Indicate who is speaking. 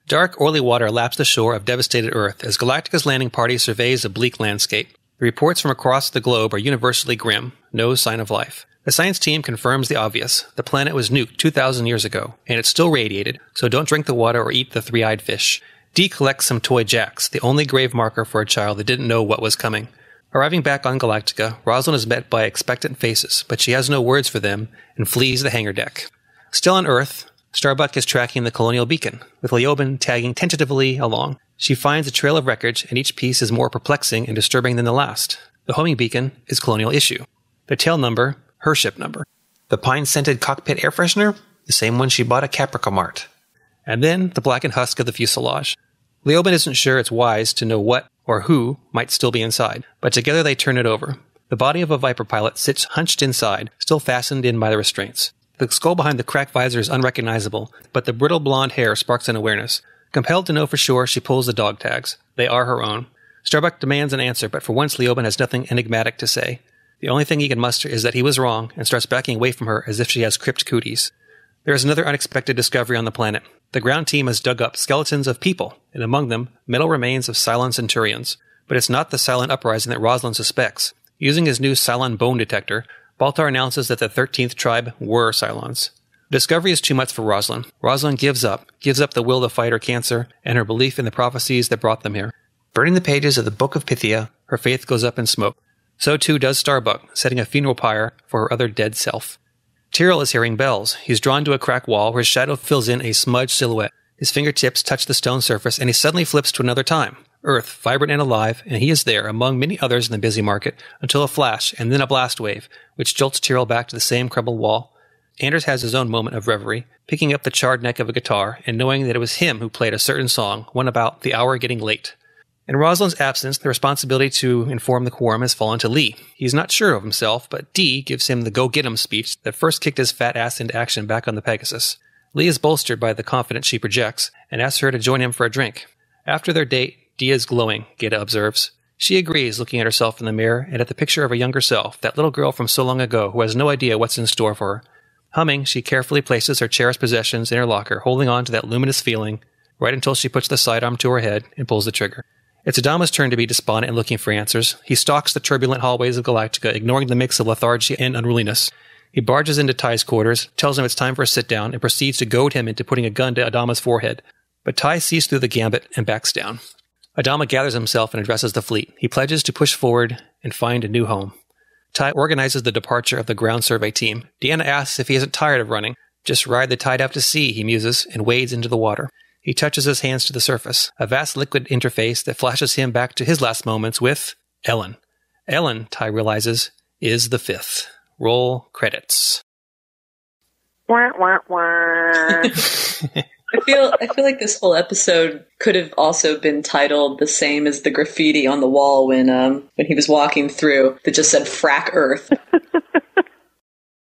Speaker 1: Dark, oily water laps the shore of devastated Earth as Galactica's landing party surveys a bleak landscape. The reports from across the globe are universally grim. No sign of life. The science team confirms the obvious. The planet was nuked 2,000 years ago, and it's still radiated, so don't drink the water or eat the three-eyed fish. Dee collects some toy jacks, the only grave marker for a child that didn't know what was coming. Arriving back on Galactica, Rosalind is met by expectant faces, but she has no words for them and flees the hangar deck. Still on Earth, Starbuck is tracking the Colonial Beacon, with Leoben tagging tentatively along. She finds a trail of wreckage, and each piece is more perplexing and disturbing than the last. The homing beacon is Colonial Issue. The tail number, her ship number. The pine-scented cockpit air freshener, the same one she bought at Caprica Mart. And then the blackened husk of the fuselage. Leoben isn't sure it's wise to know what or who might still be inside, but together they turn it over. The body of a Viper pilot sits hunched inside, still fastened in by the restraints. The skull behind the cracked visor is unrecognizable, but the brittle blonde hair sparks an awareness. Compelled to know for sure, she pulls the dog tags. They are her own. Starbuck demands an answer, but for once Leoben has nothing enigmatic to say. The only thing he can muster is that he was wrong, and starts backing away from her as if she has crypt cooties. There is another unexpected discovery on the planet. The ground team has dug up skeletons of people, and among them, metal remains of Cylon Centurions. But it's not the Cylon uprising that Rosalind suspects. Using his new Cylon bone detector, Baltar announces that the 13th tribe were Cylons. The discovery is too much for Rosalind. Rosalind gives up the will to fight her cancer, and her belief in the prophecies that brought them here. Burning the pages of the Book of Pythia, her faith goes up in smoke. So too does Starbuck, setting a funeral pyre for her other dead self. Tyrell is hearing bells. He's drawn to a cracked wall where his shadow fills in a smudged silhouette. His fingertips touch the stone surface, and he suddenly flips to another time. Earth, vibrant and alive, and he is there, among many others in the busy market, until a flash, and then a blast wave, which jolts Tyrell back to the same crumbled wall. Anders has his own moment of reverie, picking up the charred neck of a guitar, and knowing that it was him who played a certain song, one about the hour getting late. In Rosalind's absence, the responsibility to inform the quorum has fallen to Lee. He's not sure of himself, but Dee gives him the go-get-em speech that first kicked his fat ass into action back on the Pegasus. Lee is bolstered by the confidence she projects, and asks her to join him for a drink. After their date, Dee is glowing, Gita observes. She agrees, looking at herself in the mirror and at the picture of her younger self, that little girl from so long ago who has no idea what's in store for her. Humming, she carefully places her cherished possessions in her locker, holding on to that luminous feeling, right until she puts the sidearm to her head and pulls the trigger. It's Adama's turn to be despondent and looking for answers. He stalks the turbulent hallways of Galactica, ignoring the mix of lethargy and unruliness. He barges into Ty's quarters, tells him it's time for a sit-down, and proceeds to goad him into putting a gun to Adama's forehead. But Ty sees through the gambit and backs down. Adama gathers himself and addresses the fleet. He pledges to push forward and find a new home. Ty organizes the departure of the ground survey team. Deanna asks if he isn't tired of running. Just ride the tide out to sea, he muses, and wades into the water. He touches his hands to the surface, a vast liquid interface that flashes him back to his last moments with Ellen. Ellen, Ty realizes, is the fifth. Roll credits.
Speaker 2: Wah, wah, wah.
Speaker 3: I feel like this whole episode could have also been titled the same as the graffiti on the wall when he was walking through that just said "Frack Earth."